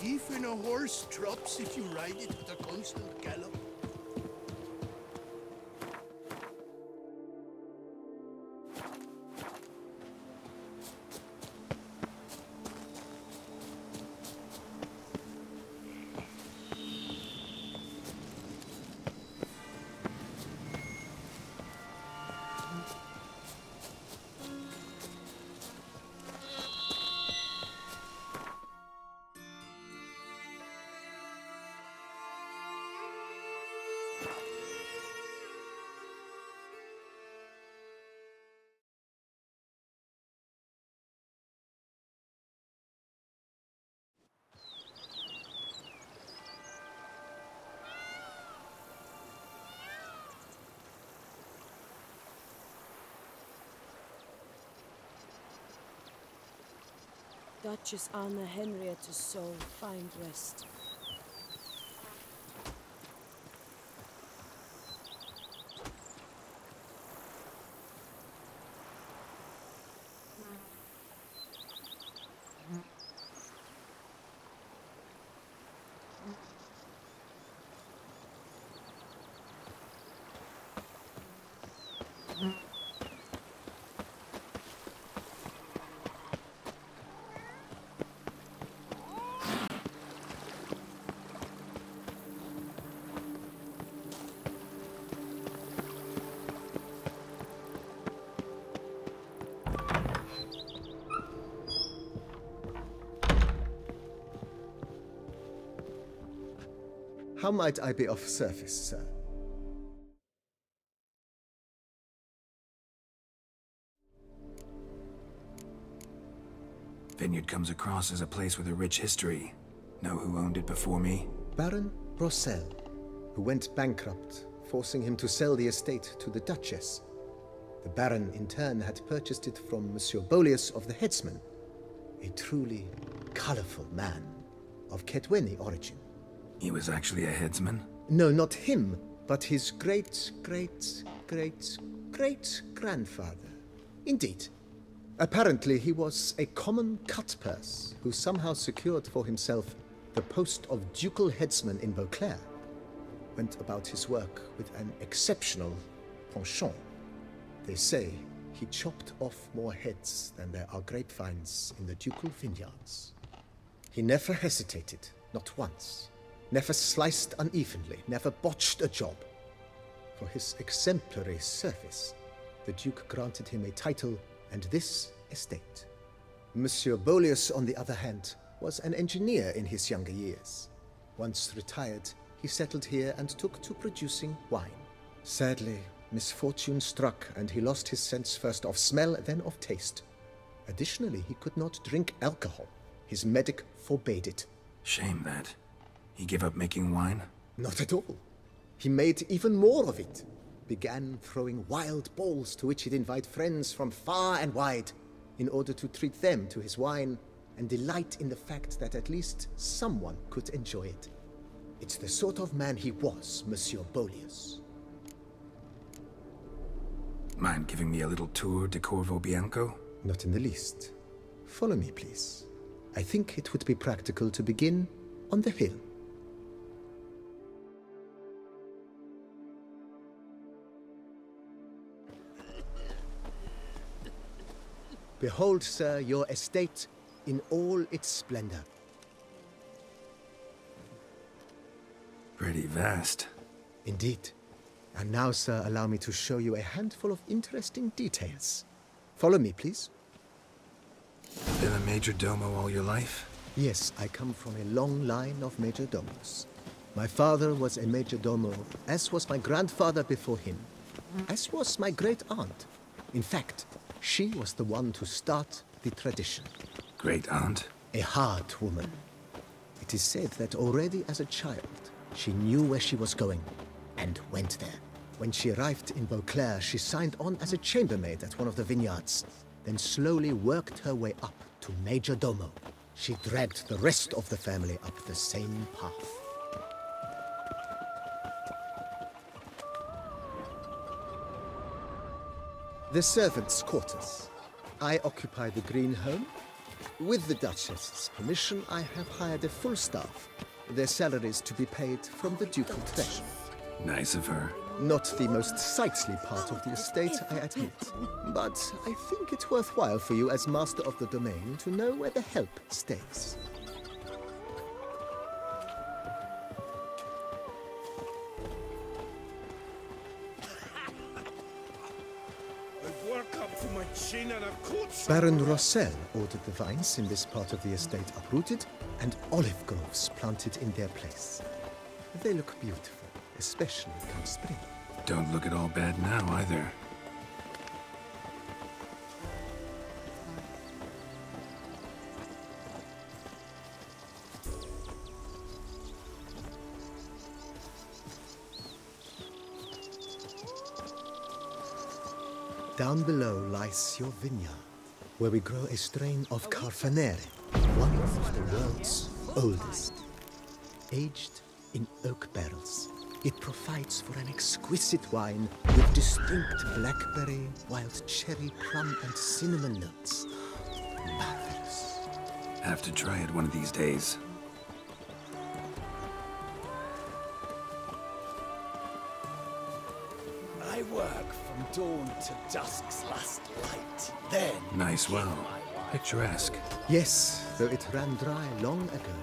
Even a horse drops if you ride it at a constant gallop. Duchess Anna Henrietta's soul find rest. How might I be of service, sir? Vineyard comes across as a place with a rich history. Know who owned it before me? Baron Rossel, who went bankrupt, forcing him to sell the estate to the Duchess. The Baron, in turn, had purchased it from Monsieur Bolius of the Headsman, a truly colorful man of Kekw origin. He was actually a headsman? No, not him, but his great-great-great-great-grandfather. Indeed. Apparently, he was a common cut-purse who somehow secured for himself the post of ducal headsman in Beauclair. Went about his work with an exceptional penchant. They say he chopped off more heads than there are grapevines in the ducal vineyards. He never hesitated, not once. Never sliced unevenly, never botched a job. For his exemplary service, the Duke granted him a title and this estate. Monsieur Bolius, on the other hand, was an engineer in his younger years. Once retired, he settled here and took to producing wine. Sadly, misfortune struck and he lost his sense first of smell, then of taste. Additionally, he could not drink alcohol. His medic forbade it. Shame that. He gave up making wine? Not at all. He made even more of it. Began throwing wild balls to which he'd invite friends from far and wide in order to treat them to his wine and delight in the fact that at least someone could enjoy it. It's the sort of man he was, Monsieur Bolius. Mind giving me a little tour de Corvo Bianco? Not in the least. Follow me, please. I think it would be practical to begin on the hill. Behold, sir, your estate in all its splendor. Pretty vast. Indeed. And now, sir, allow me to show you a handful of interesting details. Follow me, please. Been a major domo all your life? Yes, I come from a long line of major domos. My father was a major domo, as was my grandfather before him, as was my great-aunt. In fact, she was the one to start the tradition. Great-aunt? A hard woman. It is said that already as a child, she knew where she was going, and went there. When she arrived in Beauclair, she signed on as a chambermaid at one of the vineyards, then slowly worked her way up to Major Domo. She dragged the rest of the family up the same path. The servants' quarters. I occupy the green home. With the Duchess's permission, I have hired a full staff. Their salaries to be paid from the ducal treasure. Nice of her. Not the most sightly part of the estate, I admit. But I think it's worthwhile for you as master of the domain to know where the help stays. Baron Rossel ordered the vines in this part of the estate uprooted and olive groves planted in their place. They look beautiful, especially come spring. Don't look at all bad now, either. Down below lies your vineyard, where we grow a strain of Carfanere, one of the world's oldest. Aged in oak barrels, it provides for an exquisite wine with distinct blackberry, wild cherry, plum, and cinnamon notes. Marvelous. Have to try it one of these days. I work from dawn to dusk's last light. Then Nice well. Picturesque. Yes, though it ran dry long ago.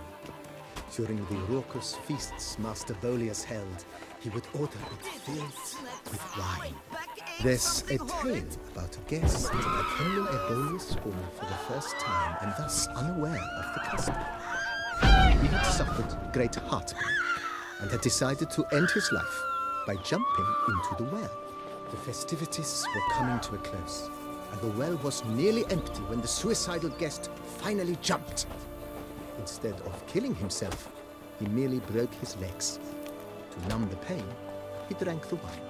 During the raucous feasts Master Bolius held, he would order it filled with wine. There's a tale about a guest attending a Bolius spoon for the first time and thus unaware of the custom. He had suffered great heartburn and had decided to end his life by jumping into the well. The festivities were coming to a close, and the well was nearly empty when the suicidal guest finally jumped. Instead of killing himself, he merely broke his legs. To numb the pain, he drank the wine.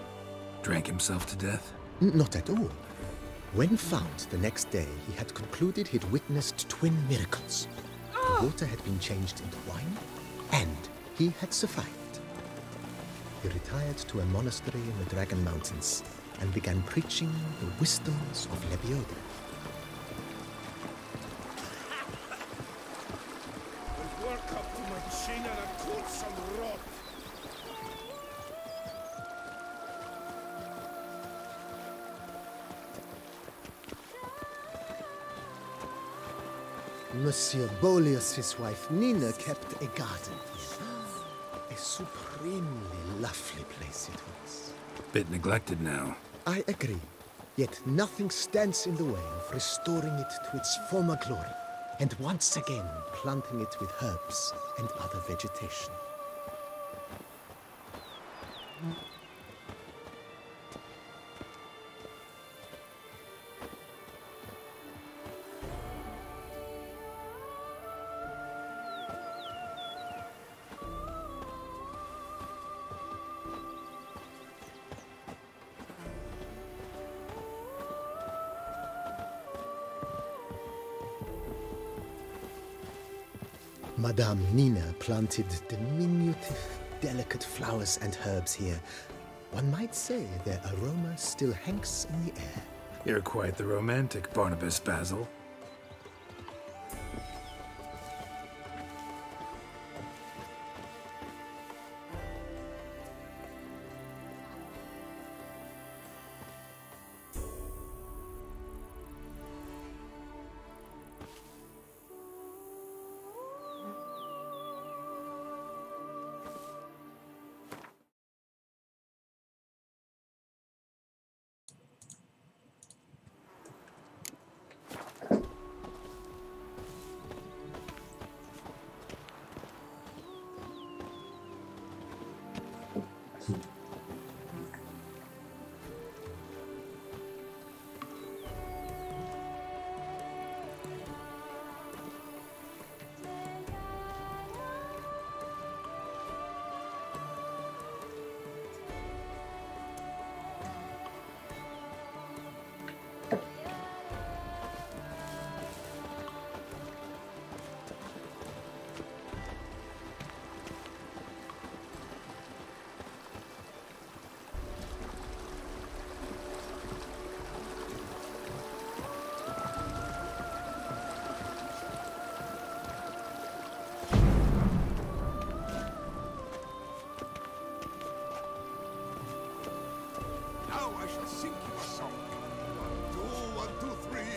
Drank himself to death? Not at all. When found the next day, he had concluded he'd witnessed twin miracles. The water had been changed into wine, and he had survived. He retired to a monastery in the Dragon Mountains and began preaching the wisdoms of Lebioda. Monsieur Bolius' wife Nina kept a garden here. A supremely lovely place it was. Bit neglected now. I agree. Yet nothing stands in the way of restoring it to its former glory, and once again planting it with herbs and other vegetation. Madame Nina planted diminutive, delicate flowers and herbs here. One might say their aroma still hangs in the air. You're quite the romantic, Barnabas Basil.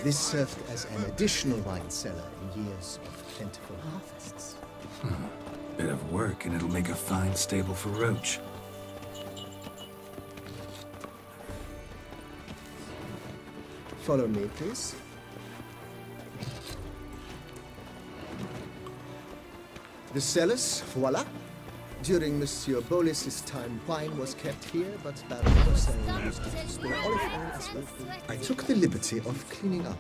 This served as an additional wine cellar in years of plentiful harvests. Bit of work, and it'll make a fine stable for Roach. Follow me, please. The cellars, voila. During Monsieur Bolis's time, wine was kept here, but Baron Hussein used to store olive oil as well. I took the liberty of cleaning up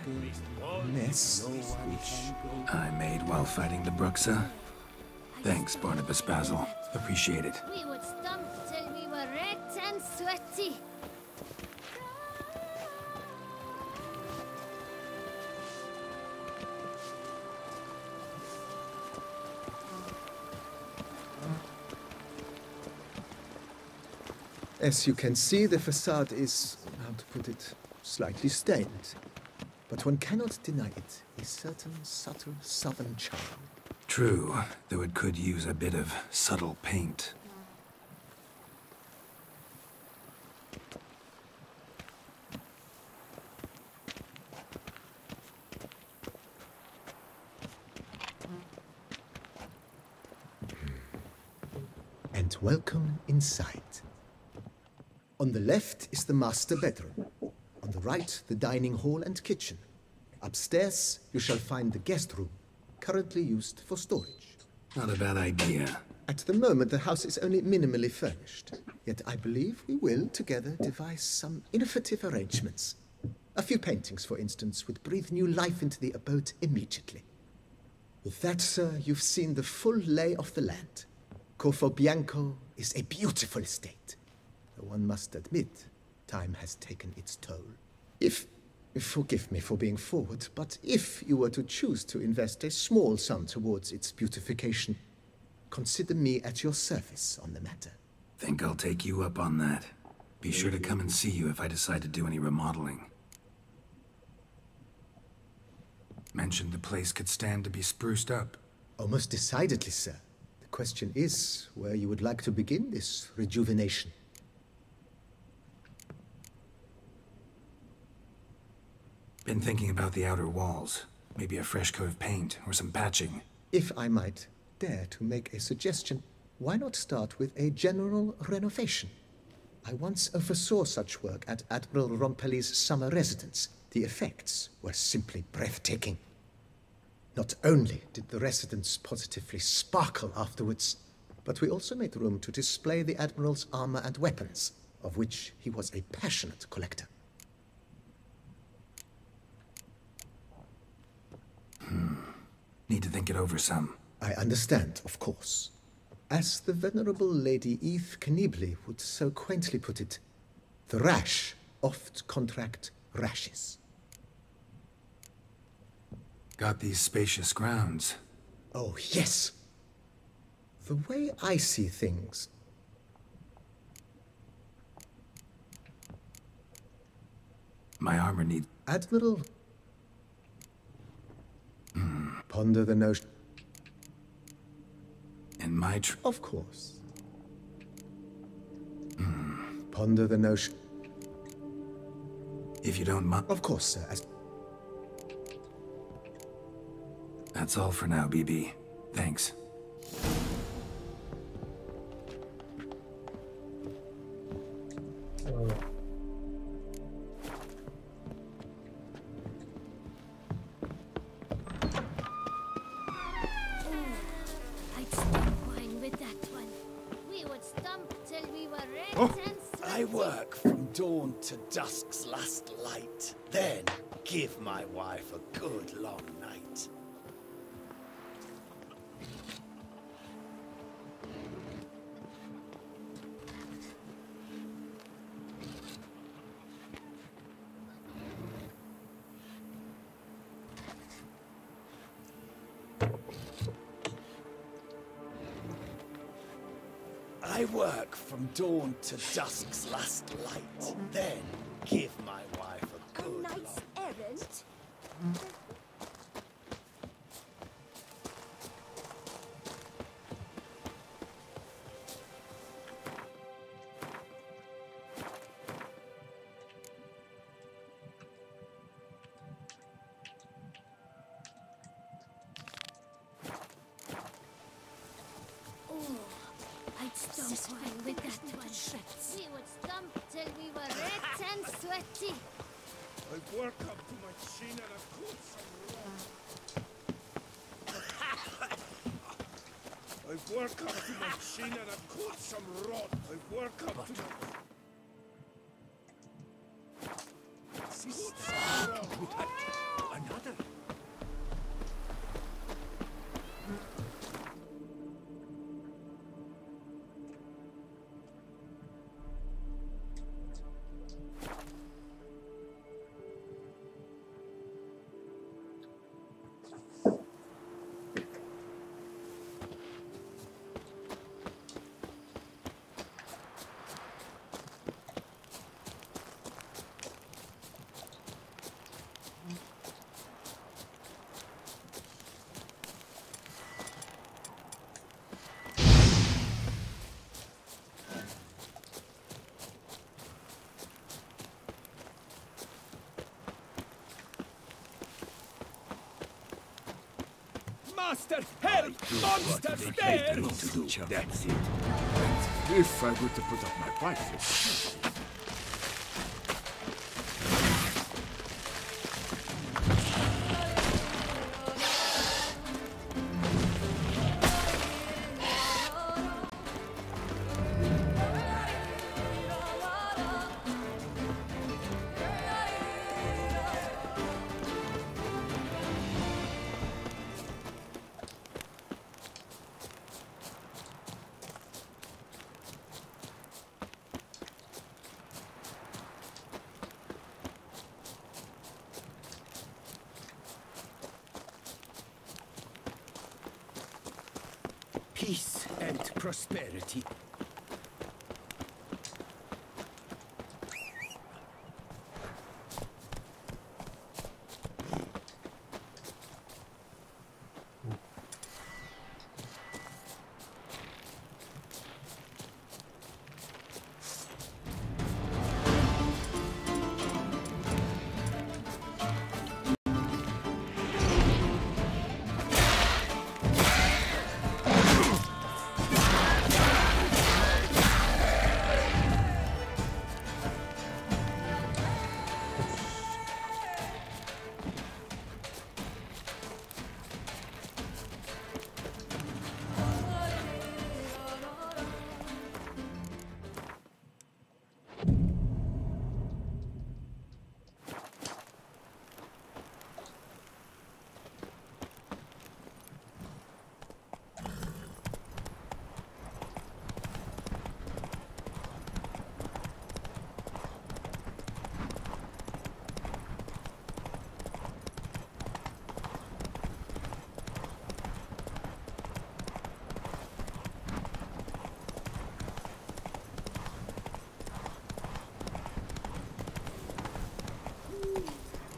the mess which I made while fighting the Bruxa. Thanks, Barnabas Basil. Appreciate it. We would stump till we were red and sweaty. As you can see, the facade is, how to put it, slightly stained. But one cannot deny it, a certain subtle southern charm. True, though it could use a bit of subtle paint. And welcome inside. On the left is the master bedroom. On the right, the dining hall and kitchen. Upstairs, you shall find the guest room, currently used for storage. Not a bad idea. At the moment, the house is only minimally furnished. Yet I believe we will, together, devise some innovative arrangements. A few paintings, for instance, would breathe new life into the abode immediately. With that, sir, you've seen the full lay of the land. Corvo Bianco is a beautiful estate. Though one must admit, time has taken its toll. Forgive me for being forward, but if you were to choose to invest a small sum towards its beautification, consider me at your service on the matter. Think I'll take you up on that. Be sure to come and see you if I decide to do any remodeling. Mentioned the place could stand to be spruced up. Oh, most decidedly, sir. The question is where you would like to begin this rejuvenation. Been thinking about the outer walls. Maybe a fresh coat of paint or some patching. If I might dare to make a suggestion, why not start with a general renovation? I once oversaw such work at Admiral Rompelli's summer residence. The effects were simply breathtaking. Not only did the residence positively sparkle afterwards, but we also made room to display the Admiral's armor and weapons, of which he was a passionate collector. Need to think it over some. I understand, of course. As the venerable Lady Eve Knibley would so quaintly put it, the rash oft contract rashes. Got these spacious grounds. Oh, yes. The way I see things, My armor needs... Admiral... Ponder the notion... And my Of course. Ponder the notion... If you don't mind... Of course, sir. That's all for now, BB. Thanks. I'd stop wine with that one. We would stump till we were red and sweaty. I work from dawn to dusk's last light. Then give my wife a good long night. I work from dawn to dusk's last light. Then give my wife a good Knight's long errant? satisfying with that one. We would stomp till we were red and sweaty. I've worked up to my chin and I've caught some rot. I've worked up to my chin and I've caught some rot. I've worked up to my... Another. Master, help! Monster, stairs! To do. That's it. If I were to put up my rifle. Peace and prosperity.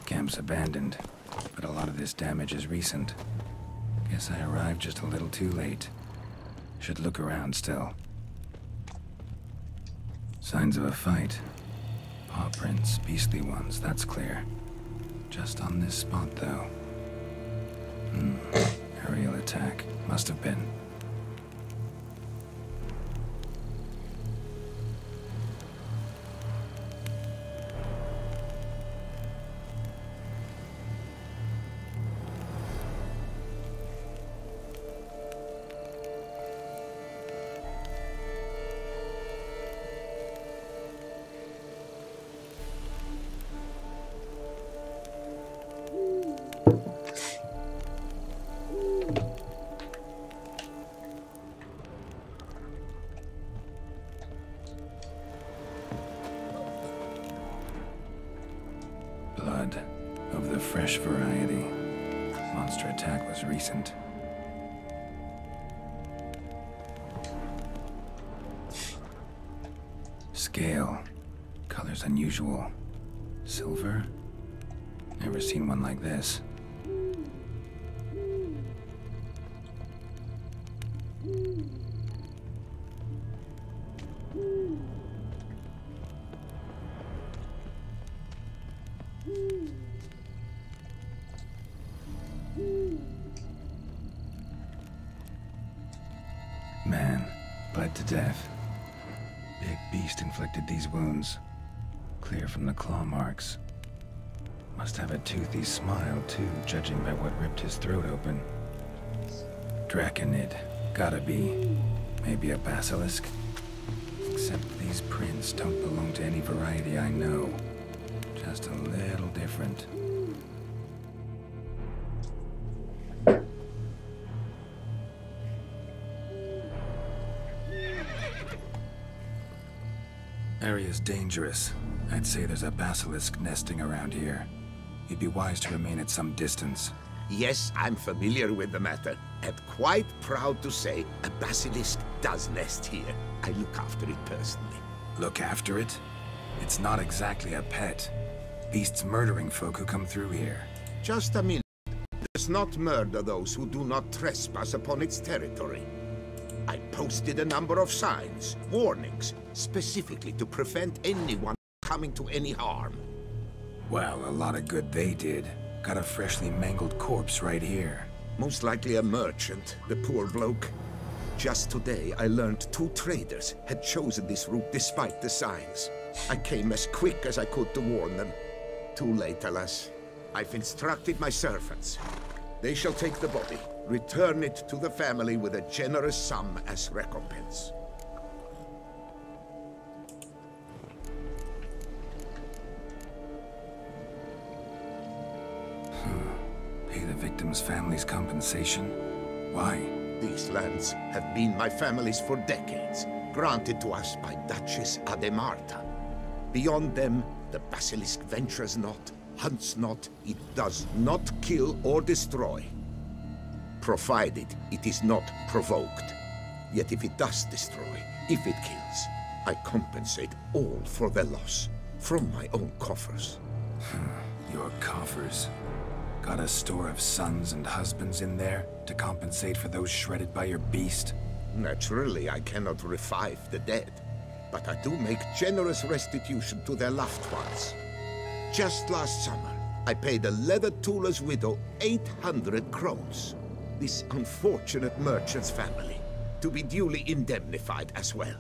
Camp's abandoned, but a lot of this damage is recent. Guess I arrived just a little too late. Should look around still. Signs of a fight. Paw prints, beastly ones, that's clear. Just on this spot, though. Aerial attack. Must have been. Blood of the fresh variety. Monster attack was recent. Scale. Colors unusual. Silver? Never seen one like this. Man, bled to death. Big beast inflicted these wounds. Clear from the claw marks. Must have a toothy smile, too, judging by what ripped his throat open. Draconid. Gotta be. Maybe a basilisk? Except these prints don't belong to any variety I know. Just a little different. Area's dangerous. I'd say there's a basilisk nesting around here. You'd be wise to remain at some distance. Yes, I'm familiar with the matter, and quite proud to say a basilisk does nest here. I look after it personally. Look after it? It's not exactly a pet. Beasts murdering folk who come through here. Just a minute. Does not murder those who do not trespass upon its territory. I posted a number of signs, warnings, specifically to prevent anyone coming to any harm. Well, a lot of good they did. Got a freshly mangled corpse right here. Most likely a merchant, the poor bloke. Just today, I learned 2 traders had chosen this route despite the signs. I came as quick as I could to warn them. Too late, alas. I've instructed my servants. They shall take the body, return it to the family with a generous sum as recompense. Pay the victim's family's compensation? Why? These lands have been my family's for decades, granted to us by Duchess Ademarta. Beyond them, the basilisk ventures not, hunts not, it does not kill or destroy. Provided it is not provoked. Yet if it does destroy, if it kills, I compensate all for the loss, from my own coffers. Your coffers? Got a store of sons and husbands in there to compensate for those shredded by your beast? Naturally, I cannot revive the dead, but I do make generous restitution to their loved ones. Just last summer, I paid a leather tooler's widow 800 crowns. This unfortunate merchant's family, to be duly indemnified as well.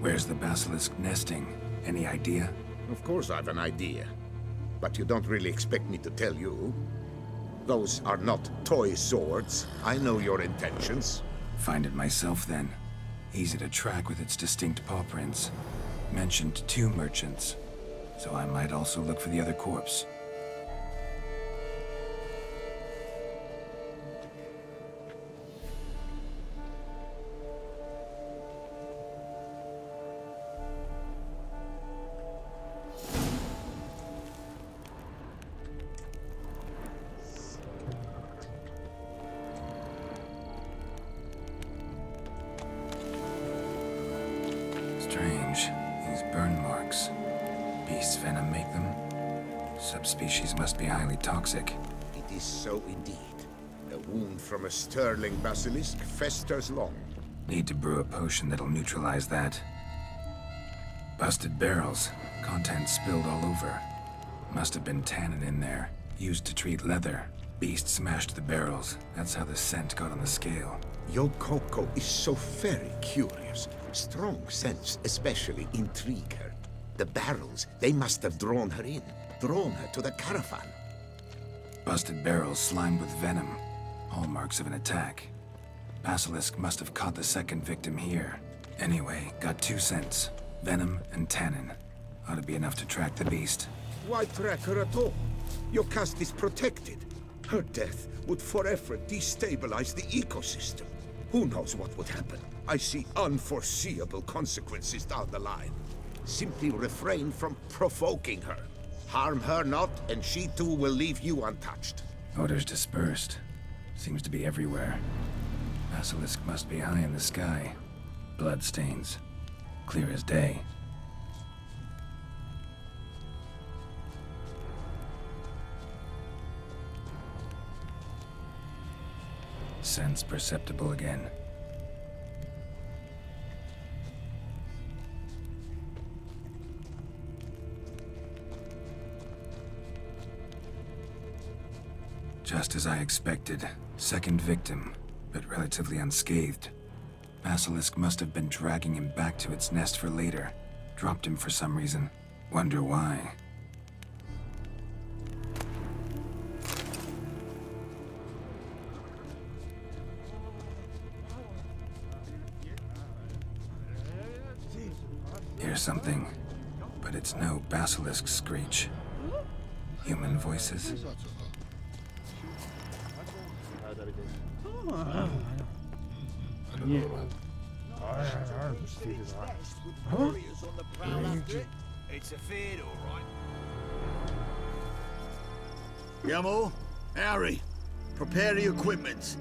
Where's the basilisk nesting? Any idea? Of course I've an idea, but you don't really expect me to tell you. Those are not toy swords. I know your intentions. Find it myself then. Easy to track with its distinct paw prints. Mentioned 2 merchants, so I might also look for the other corpse. Strange. These burn marks. Beast's venom make them? Subspecies must be highly toxic. It is so indeed. A wound from a sterling basilisk festers long. Need to brew a potion that'll neutralize that. Busted barrels. Contents spilled all over. Must have been tannin in there. Used to treat leather. Beast smashed the barrels. That's how the scent got on the scale. Your Kekw is so very curious. Strong scents especially intrigue her. The barrels, they must have drawn her in. Drawn her to the caravan. Busted barrels slimed with venom. Hallmarks of an attack. Basilisk must have caught the second victim here. Anyway, got 2 scents. Venom and tannin. Ought to be enough to track the beast. Why track her at all? Your caste is protected. Her death would forever destabilize the ecosystem. Who knows what would happen? I see unforeseeable consequences down the line. Simply refrain from provoking her. Harm her not, and she too will leave you untouched. Odors dispersed. Seems to be everywhere. Basilisk must be high in the sky. Bloodstains. Clear as day. Sense perceptible again. Just as I expected. Second victim. but relatively unscathed. Basilisk must have been dragging him back to its nest for later. Dropped him for some reason. Wonder why. Hear something, but it's no basilisk screech. Human voices. It's a feed, all right. Yamo, Harry, prepare the equipment.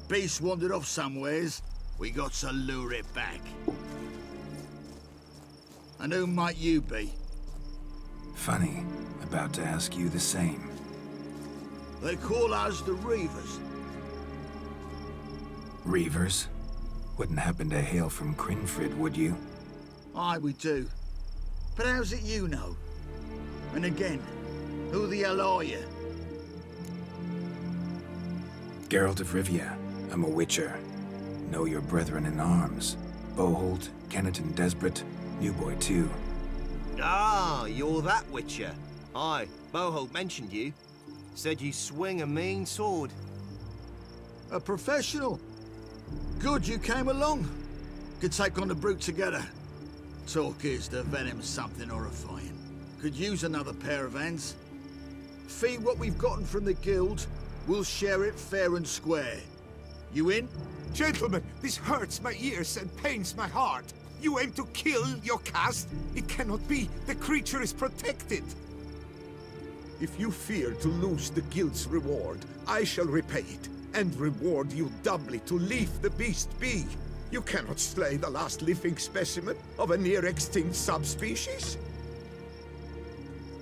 Beast wandered off somewheres. We got to lure it back. And who might you be? Funny, about to ask you the same. They call us the Reavers. Reavers? Wouldn't happen to hail from Crinfrid, would you? Aye, we do. But how's it you know? And again, who the hell are you? Geralt of Rivia. I'm a witcher. Know your brethren in arms. Boholt, Kenneton Desperate, New Boy too. Ah, you're that witcher. Aye, Boholt mentioned you. Said you swing a mean sword. A professional. Good you came along. Could take on the brute together. Talk is the venom's something horrifying. Could use another pair of hands. Fee what we've gotten from the guild, we'll share it fair and square. You in? Gentlemen, this hurts my ears and pains my heart. You aim to kill your caste? It cannot be. The creature is protected. If you fear to lose the guild's reward, I shall repay it, and reward you doubly to leave the beast be. You cannot slay the last living specimen of a near-extinct subspecies.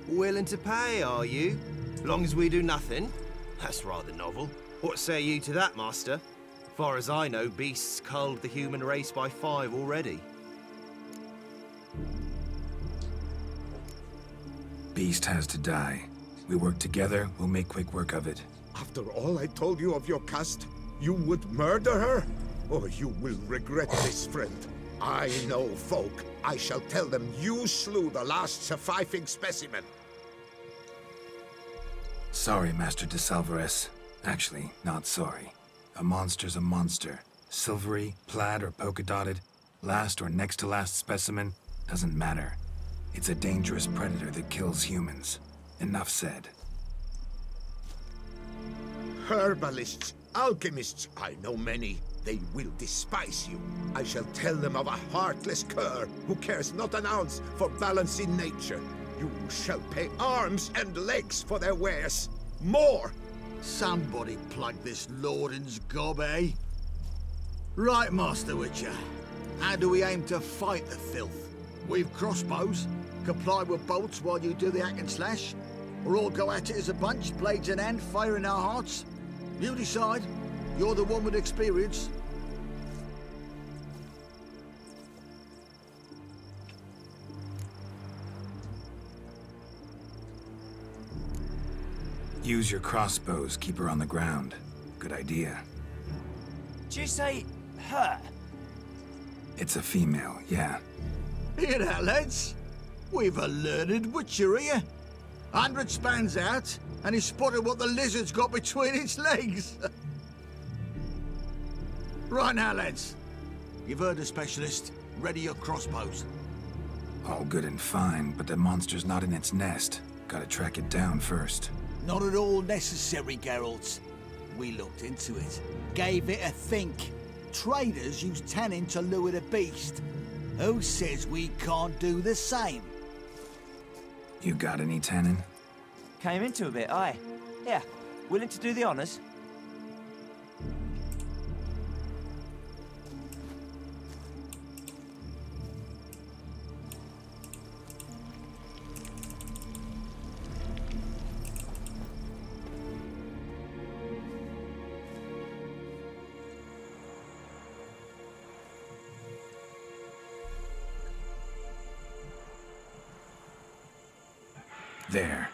Willing to pay, are you? Long as we do nothing? That's rather novel. What say you to that, master? Far as I know, beasts culled the human race by 5 already. Beast has to die. We work together, we'll make quick work of it. After all I told you of your caste, you would murder her? Or you will regret this, friend. I know folk. I shall tell them you slew the last surviving specimen. Sorry, Master de Salvarez. Actually, not sorry. A monster's a monster. Silvery, plaid, or polka-dotted, last or next to last specimen, doesn't matter. It's a dangerous predator that kills humans. Enough said. Herbalists, alchemists, I know many. They will despise you. I shall tell them of a heartless cur who cares not an ounce for balance in nature. You shall pay arms and legs for their wares. More! Somebody plug this Lorden's gob, eh? Right, Master Witcher. How do we aim to fight the filth? We've crossbows. Comply with bolts while you do the hack and slash. Or all go at it as a bunch, blades in hand, fire in our hearts. You decide. You're the one with experience. Use your crossbows, keep her on the ground. Good idea. Did you say her? It's a female, yeah. Hear that, lads? We've a learned witcher here. 100 spans out, and he spotted what the lizard's got between its legs. Right now, lads. You've heard the specialist. Ready your crossbows. All good and fine, but the monster's not in its nest. Gotta track it down first. Not at all necessary, Geralt. We looked into it. Gave it a think. Traders use tannin to lure the beast. Who says we can't do the same? You got any tannin? Came into a bit, aye. Yeah, willing to do the honours? There.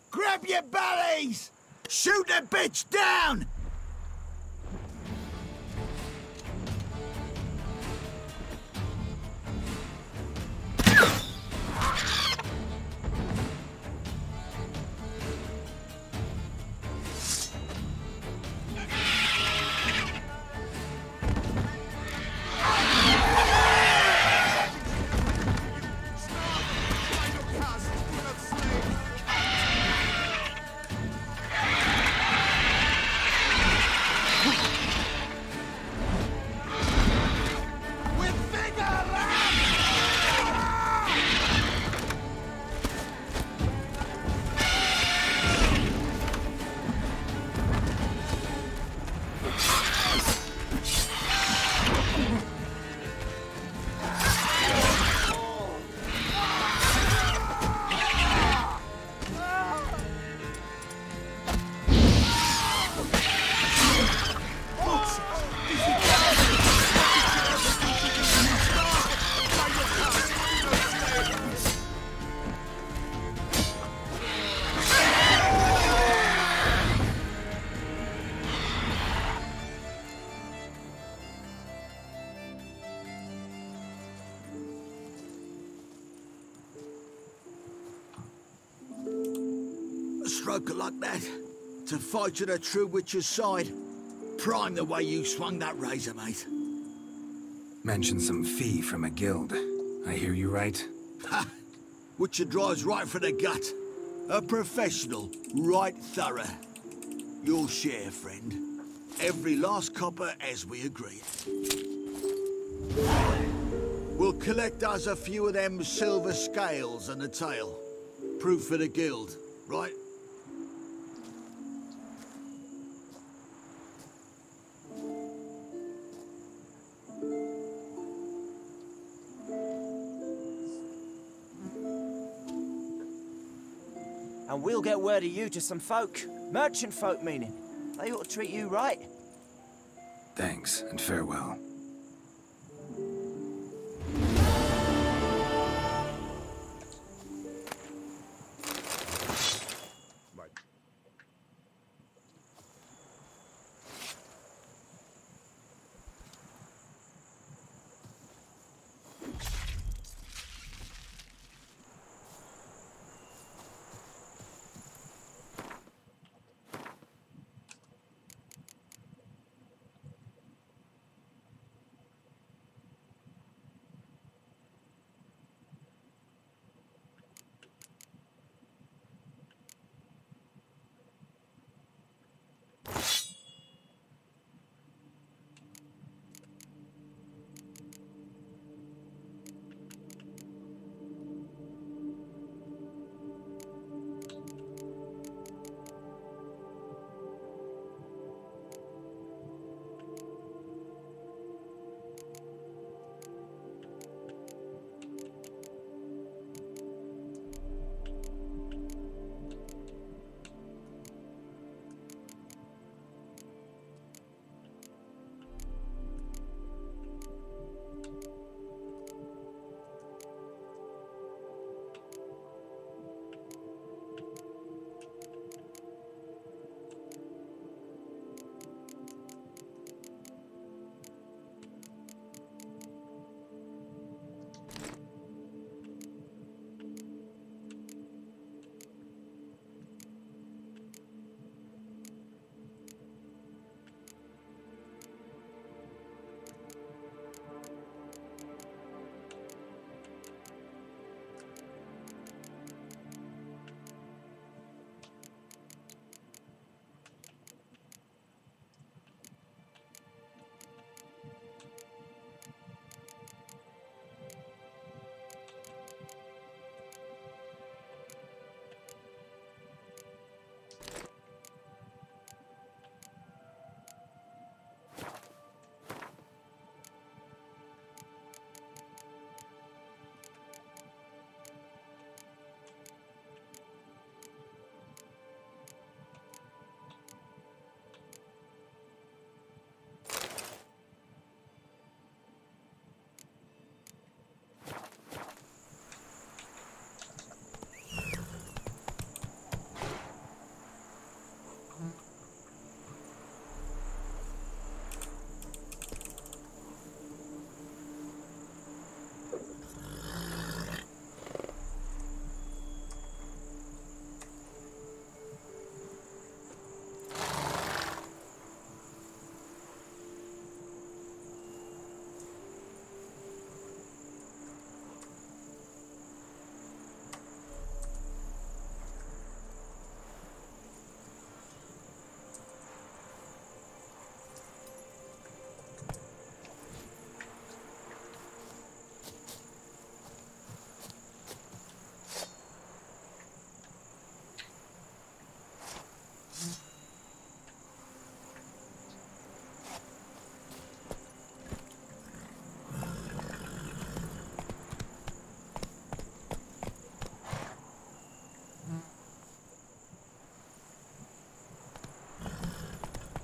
Grab your bellies! Shoot the bitch down! stroke of luck, that. To fight at a true witcher's side. Prime the way you swung that razor, mate. Mentioned some fee from a guild. I hear you right? Ha! Witcher drives right for the gut. A professional, right thorough. Your share, friend. Every last copper as we agreed. We'll collect us a few of them silver scales and a tail. Proof for the guild, right? And we'll get word of you to some folk. Merchant folk, meaning. They ought to treat you right. Thanks, and farewell.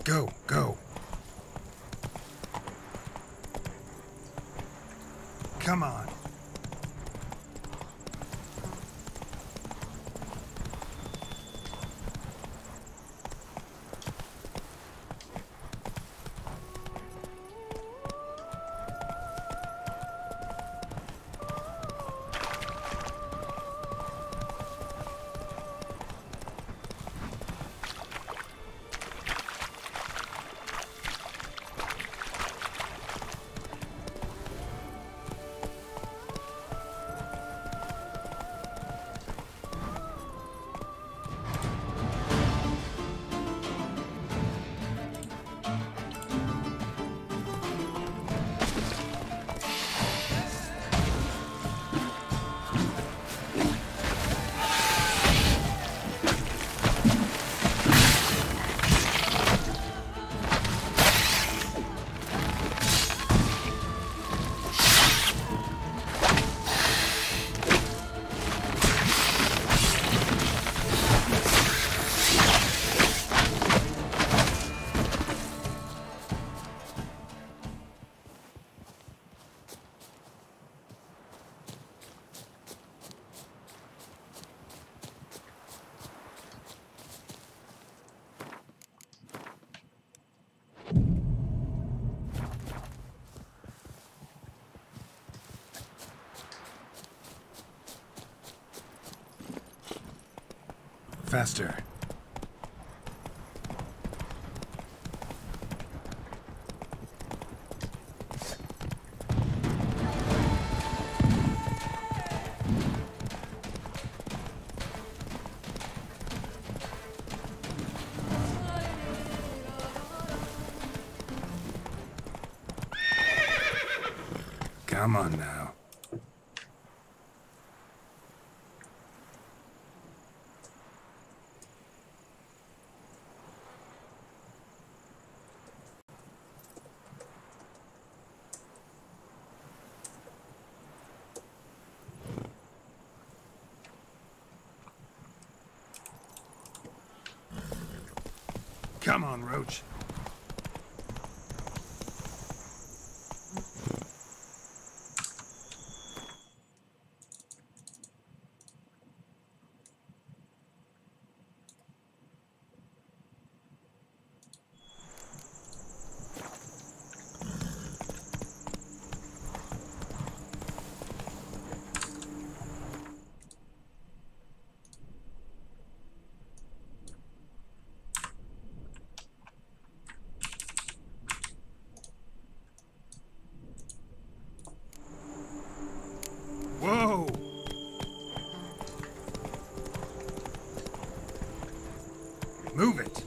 Go, go. Come on. Faster. Come on now. Come on, Roach. Whoa! Move it!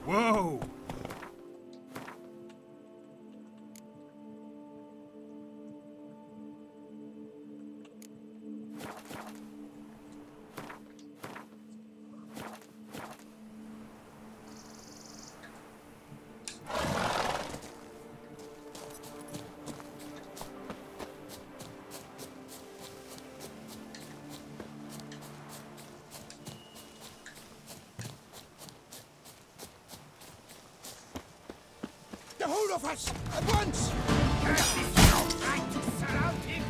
Whoa! The whole of us, at once! Right to surround him!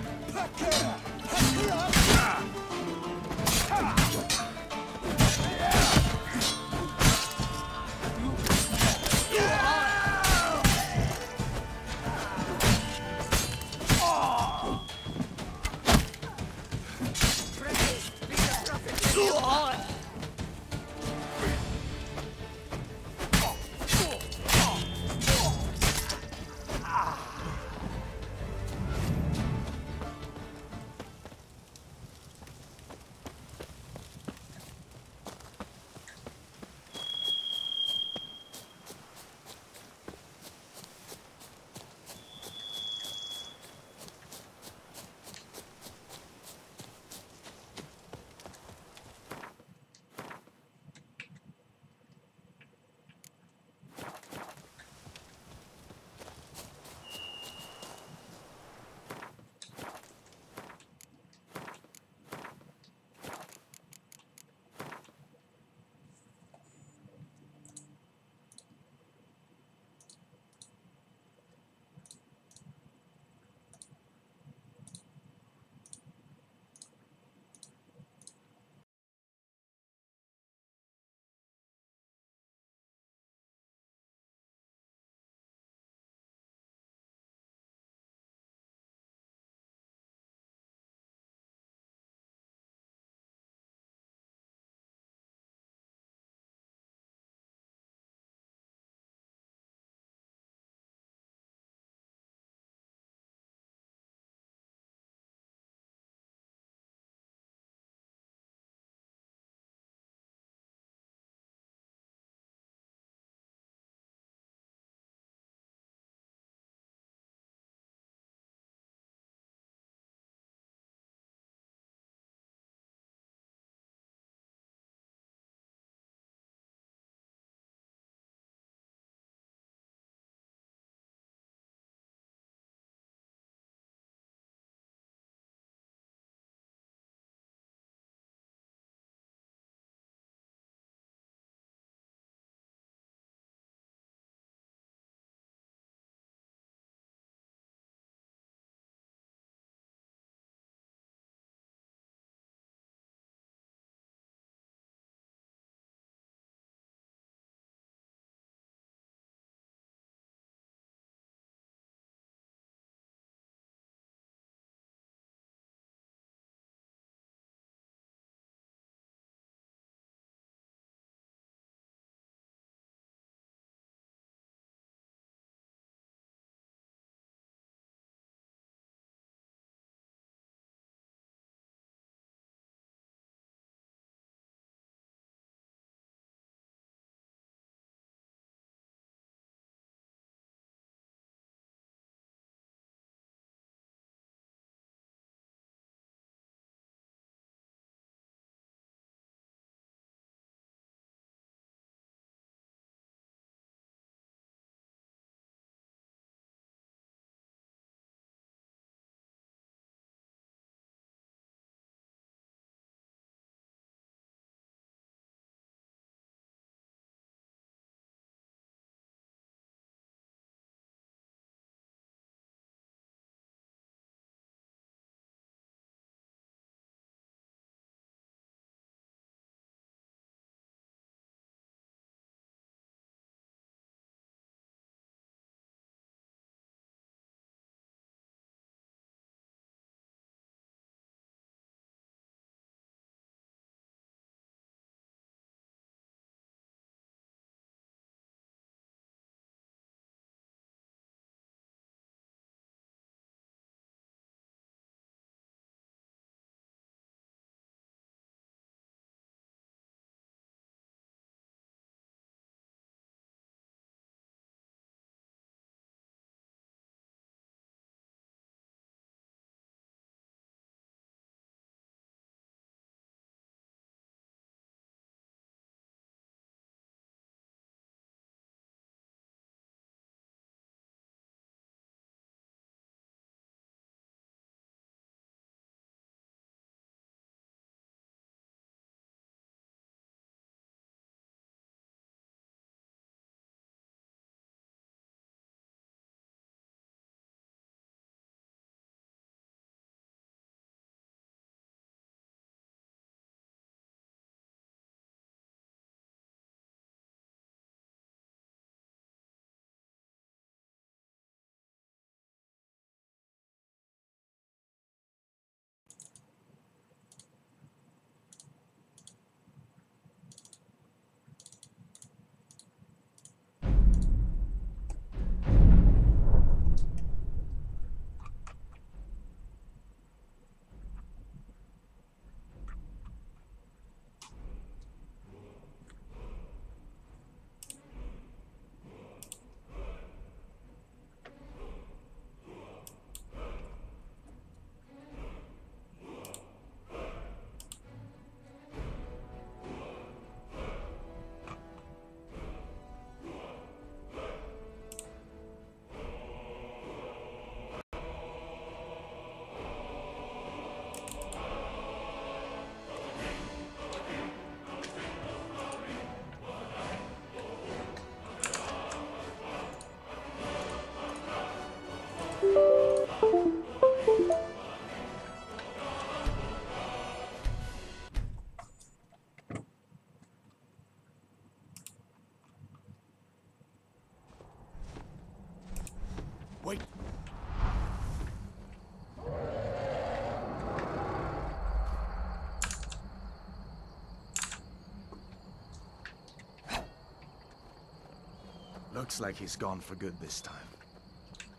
Looks like he's gone for good this time.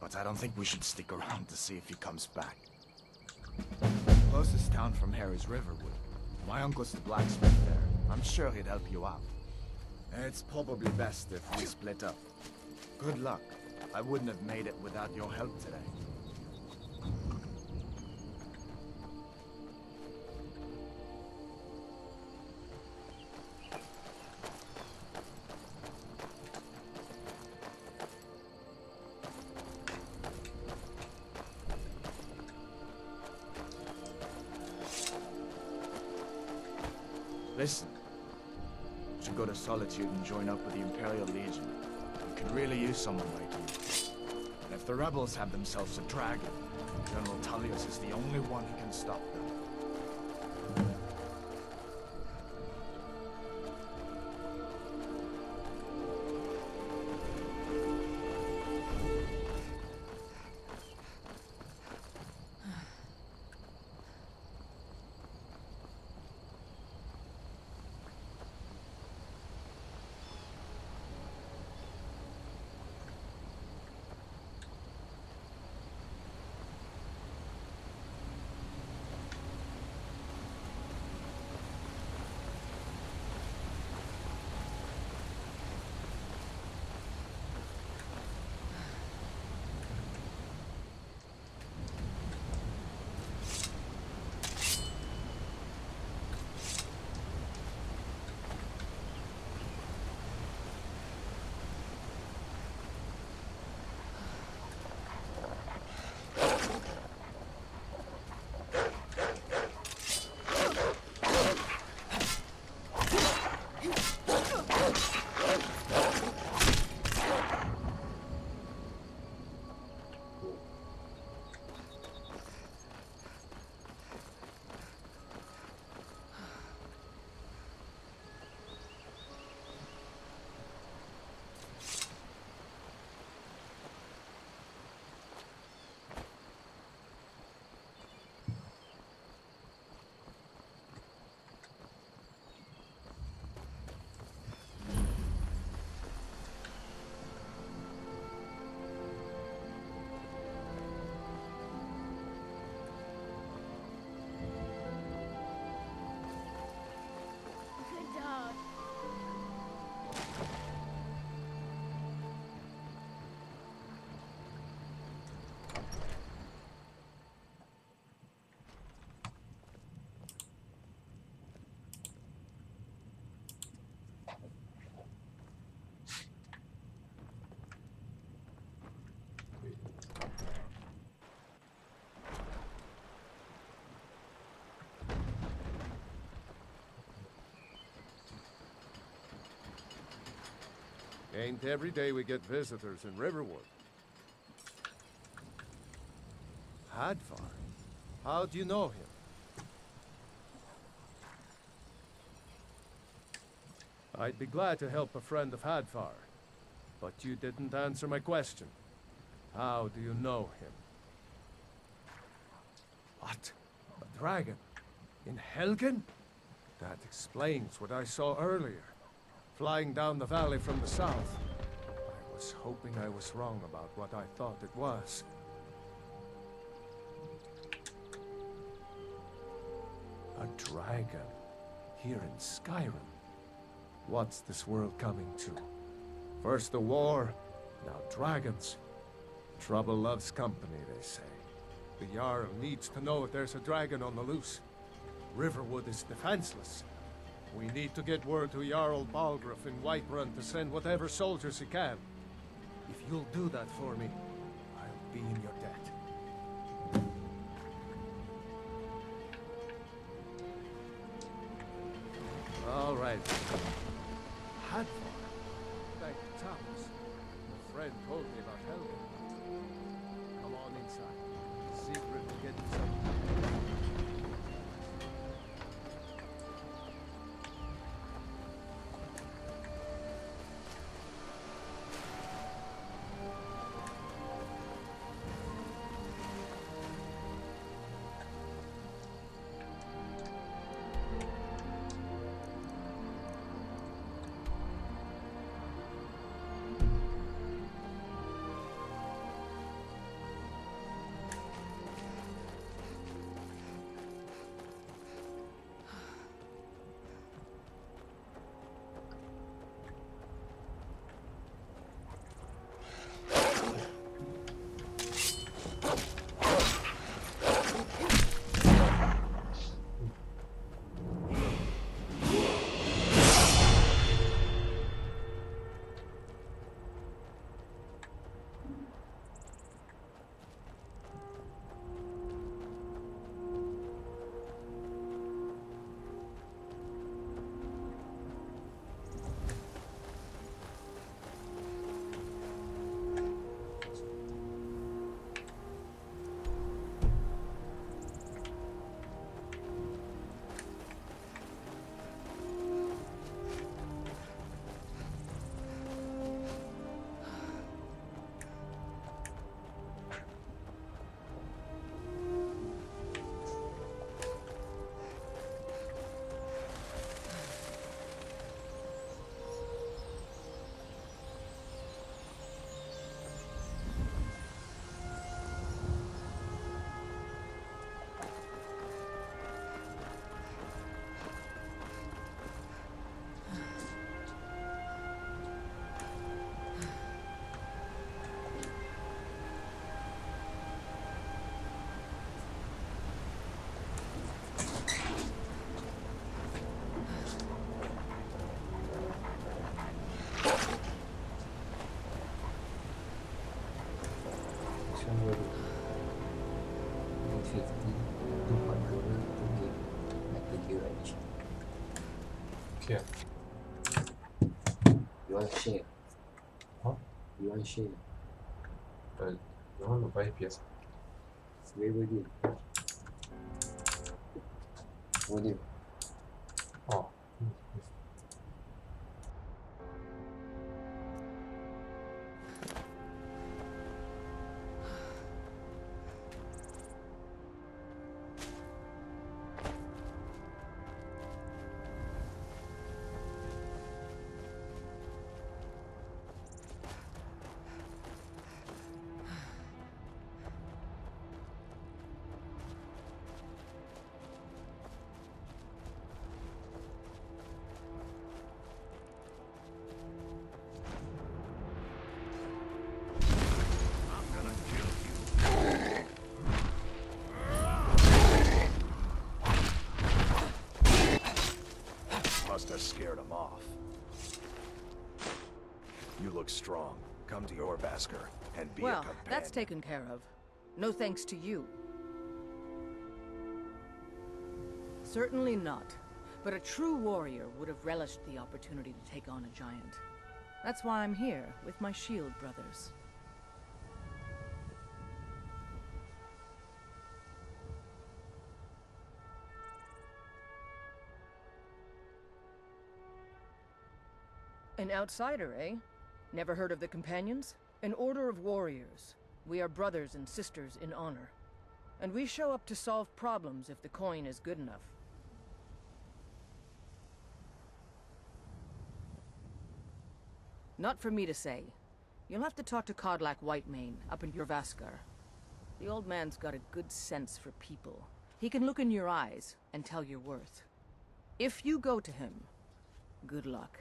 But I don't think we should stick around to see if he comes back. Closest town from here is Riverwood. My uncle's the blacksmith there. I'm sure he'd help you out. It's probably best if we split up. Good luck. I wouldn't have made it without your help today. Listen, you should go to Solitude and join up with the Imperial Legion. We could really use someone like you. And if the rebels have themselves a dragon, General Tullius is the only one who can stop them. Ain't every day we get visitors in Riverwood. Hadvar? How do you know him? I'd be glad to help a friend of Hadvar, but you didn't answer my question. How do you know him? What? A dragon? In Helgen? That explains what I saw earlier. Flying down the valley from the south. I was hoping I was wrong about what I thought it was. A dragon here in Skyrim. What's this world coming to? First a war, now dragons. Trouble loves company, they say. The Jarl needs to know if there's a dragon on the loose. Riverwood is defenseless. We need to get word to Jarl Balgruuf in Whiterun to send whatever soldiers he can. If you'll do that for me, I'll be in your debt. All right. Hadvar. Thank Thomas. A friend told me about Helgen. Come on inside. Secret to get to something. Okay. You want to share? Huh? You want to share? No, vai pies. Where would you? Would you? Oh. Must have scared him off. You look strong. Come to your Vasker and be a Well, companion. that's taken care of. No thanks to you. Certainly not. But a true warrior would have relished the opportunity to take on a giant. That's why I'm here, with my shield brothers. An outsider, eh? Never heard of the Companions? An order of warriors. We are brothers and sisters in honor. And we show up to solve problems if the coin is good enough. Not for me to say. You'll have to talk to Kodlak Whitemane up in your Vaskar. The old man's got a good sense for people. He can look in your eyes and tell your worth. If you go to him, good luck.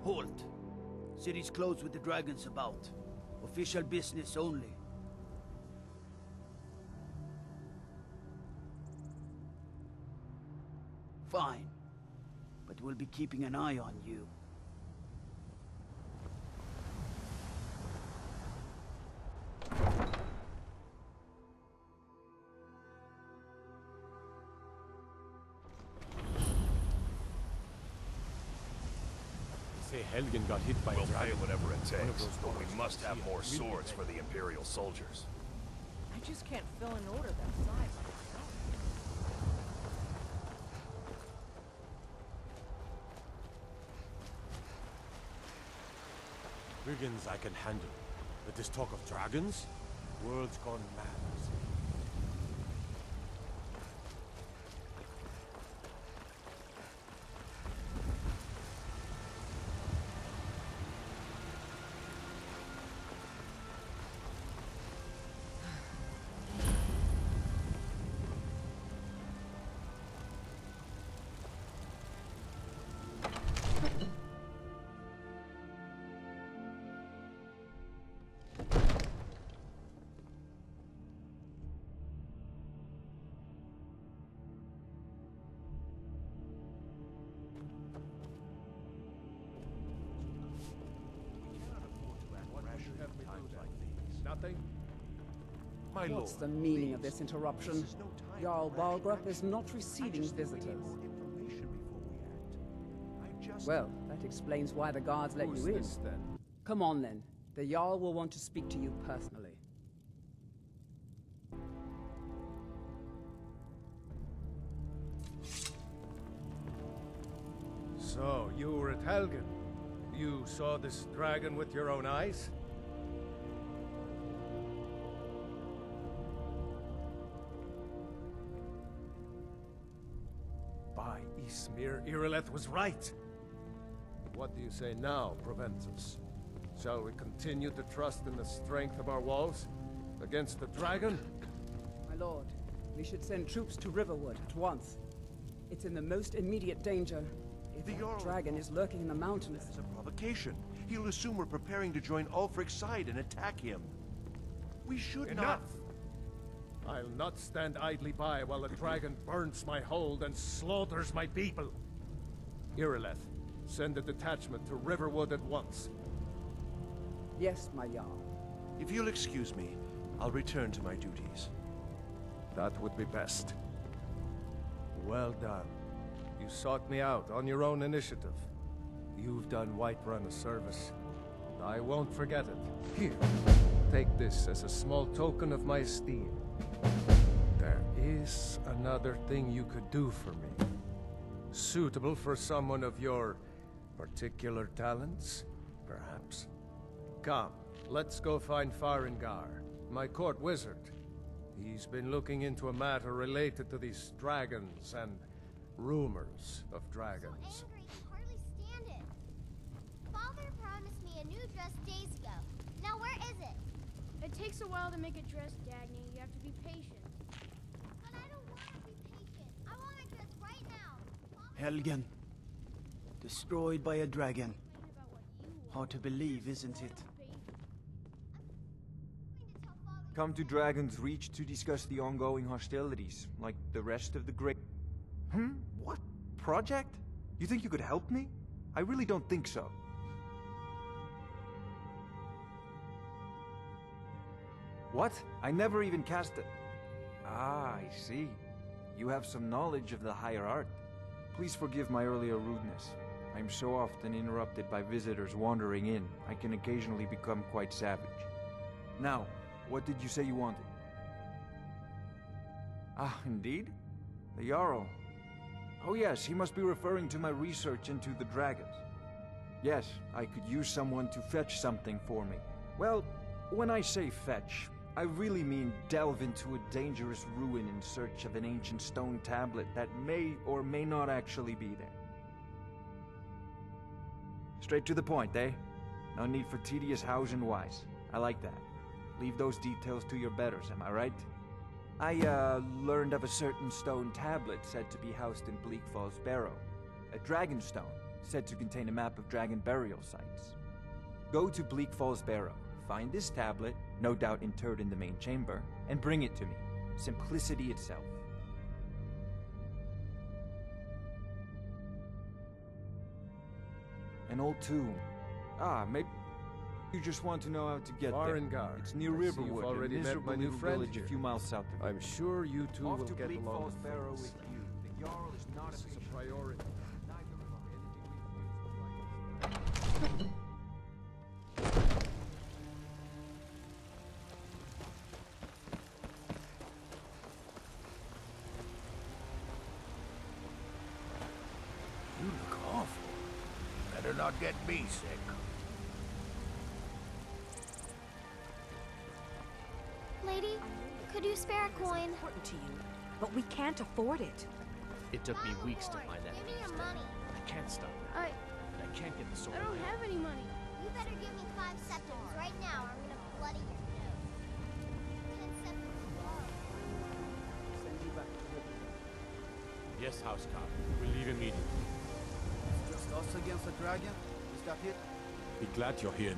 Halt. City's closed with the dragons about. Official business only. Fine. But we'll be keeping an eye on you. Say Helgen got hit by We'll a dragon. pay whatever it One of takes, those but we doors must have more really swords for big. the Imperial soldiers. I just can't fill an order that size by myself. Brigands I can handle, but this talk of dragons? World's gone mad. Nothing? My What's lord, the meaning of this interruption? Jarl Balgruuf is not receiving visitors. Well, that explains why the guards let you in. Come on then. The Jarl will want to speak to you personally. So, you were at Helgen. You saw this dragon with your own eyes? By Ysmir, Irileth was right. What do you say now, Proventus? Shall we continue to trust in the strength of our walls against the dragon? My lord, we should send troops to Riverwood at once. It's in the most immediate danger. If the dragon is lurking in the mountains. It's a provocation. He'll assume we're preparing to join Ulfric's side and attack him. We should Enough! I'll not stand idly by while the dragon burns my hold and slaughters my people. Irileth, send a detachment to Riverwood at once. Yes, my Jarl. If you'll excuse me, I'll return to my duties. That would be best. Well done. You sought me out on your own initiative. You've done Whiterun a service, and I won't forget it. Here, take this as a small token of my esteem. There is another thing you could do for me. Suitable for someone of your particular talents, perhaps. Come, let's go find Farengar, my court wizard. He's been looking into a matter related to these dragons and rumors of dragons. So angry, I can hardly stand it. Father promised me a new dress days ago. Now where is it? It takes a while to make a dress, Dagny. You have to be patient. But I don't want to be patient. I want a dress right now. Helgen. Destroyed by a dragon. Hard to believe, isn't it? Come to Dragon's Reach to discuss the ongoing hostilities, like the rest of the great... What? Project? You think you could help me? I really don't think so. What? I never even cast it. Ah, I see. You have some knowledge of the higher art. Please forgive my earlier rudeness. I'm so often interrupted by visitors wandering in, I can occasionally become quite savage. Now, what did you say you wanted? Ah, indeed? The Jarl. Oh yes, he must be referring to my research into the dragons. Yes, I could use someone to fetch something for me. Well, when I say fetch, I really mean delve into a dangerous ruin in search of an ancient stone tablet that may or may not actually be there. Straight to the point, eh? No need for tedious hows and whys. I like that. Leave those details to your betters, am I right? I, learned of a certain stone tablet said to be housed in Bleak Falls Barrow. A dragon stone, said to contain a map of dragon burial sites. Go to Bleak Falls Barrow, find this tablet, no doubt interred in the main chamber, and bring it to me. Simplicity itself. An old tomb. Ah, maybe you just want to know how to get there. It's near Riverwood, You've already a met miserable my new little friend village a few miles south of here. I'm sure you two Off will to get Bleak along. Falls Barrow with you. The Jarl is not a priority. You look awful. Better not get me sick. Lady, could you spare a coin? Important to you, but we can't afford it. It took me weeks to find that Give me your beast. money. I can't stop it. I can't get the sword. I don't have any money. You better give me 5 septims right now or I'm gonna bloody your nose. 10 septims tomorrow. Send you back to Riverwood. Yes, House Cop. We leave immediately. Just us against the dragon? Is that it? Be glad you're here.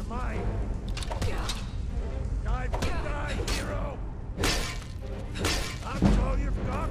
mine! Dive to die, hero! That's all you've got?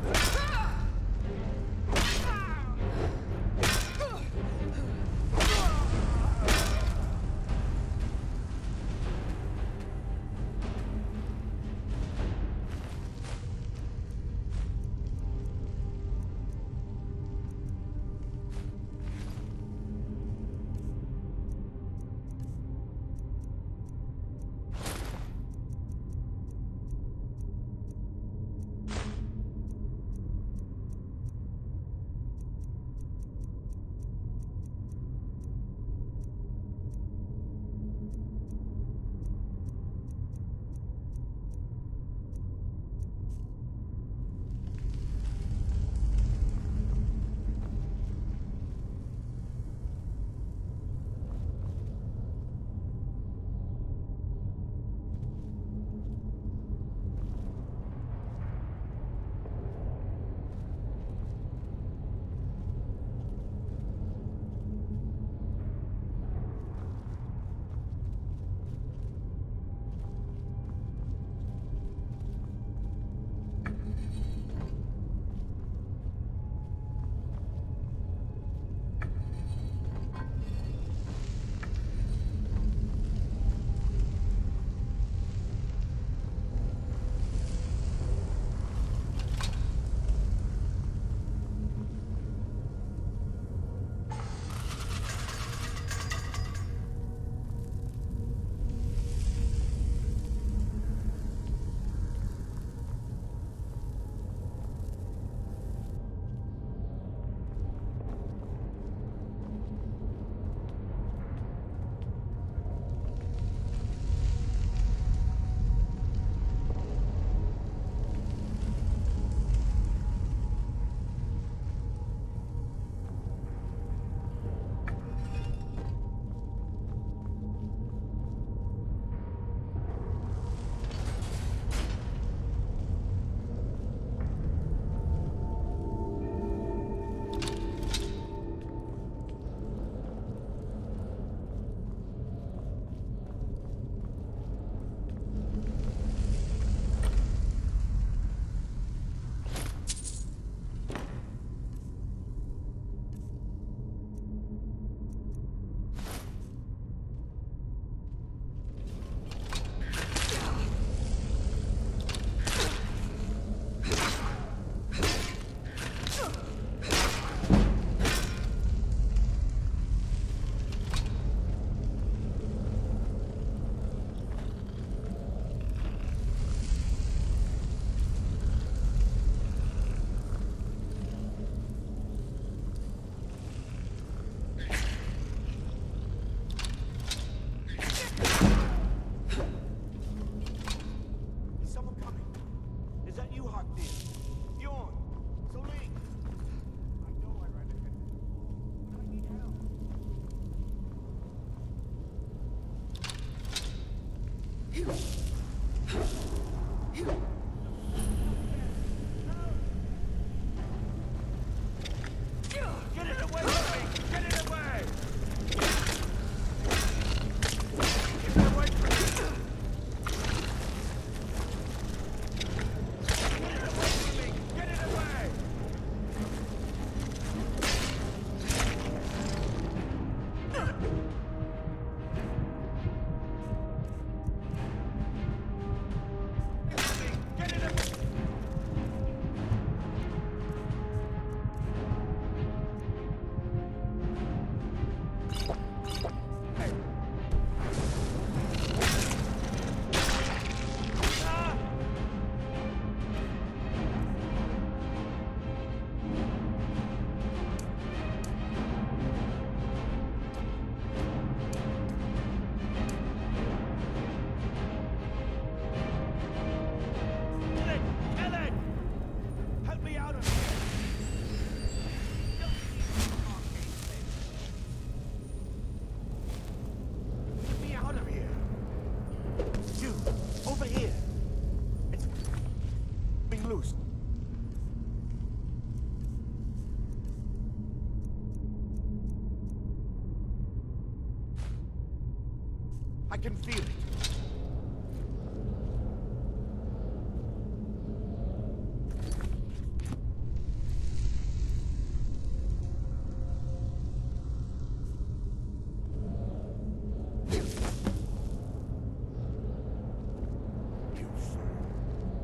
I can feel it.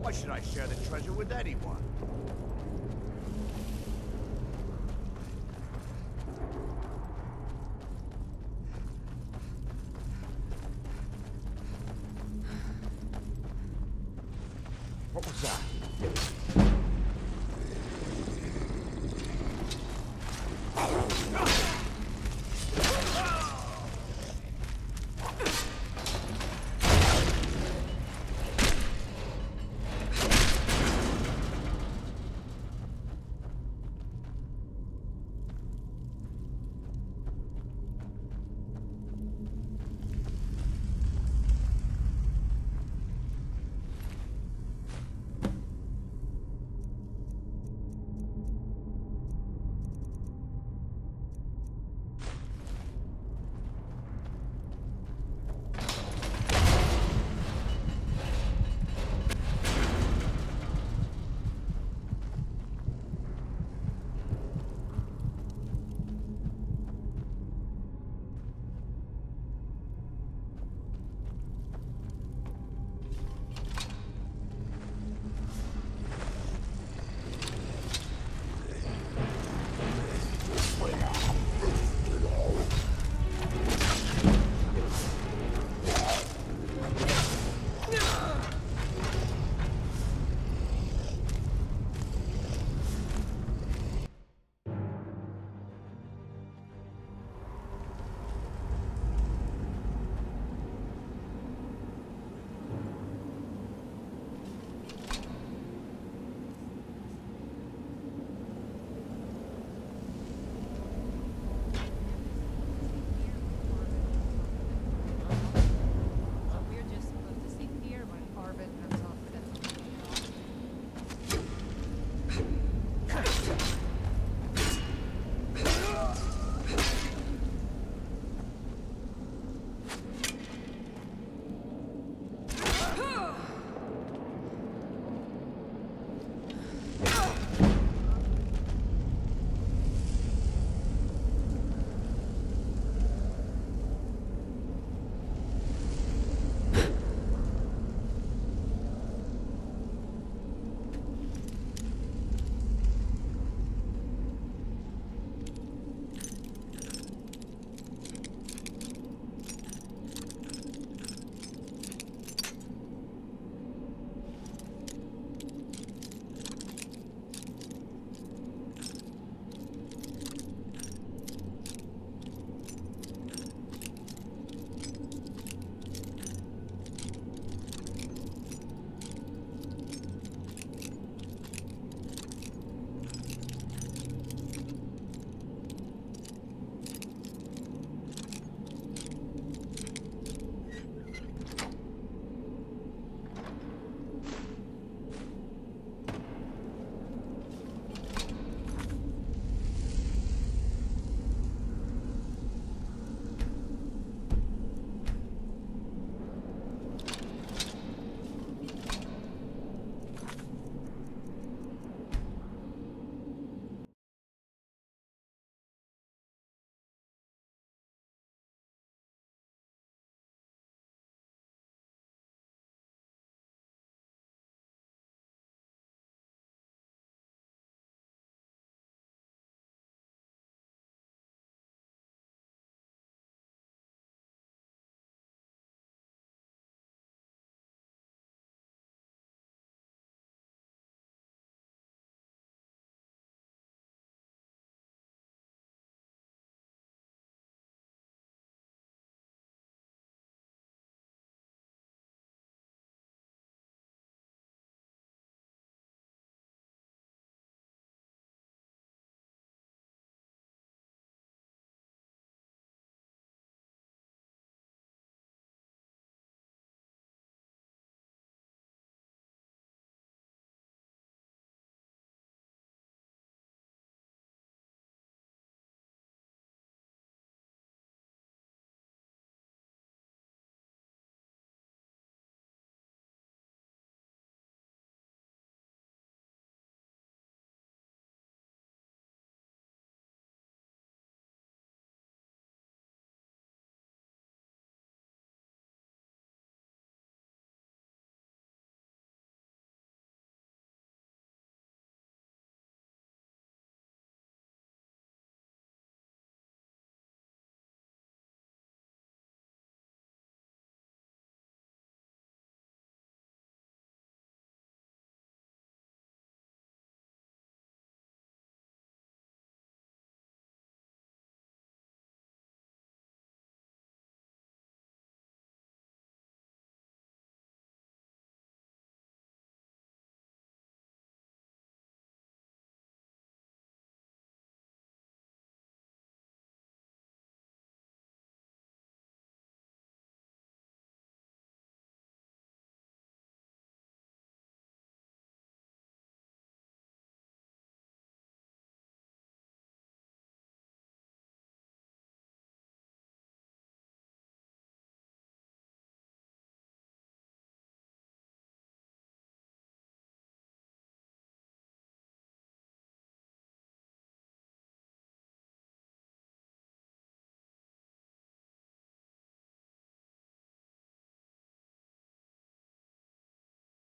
Why should I share the treasure with anyone?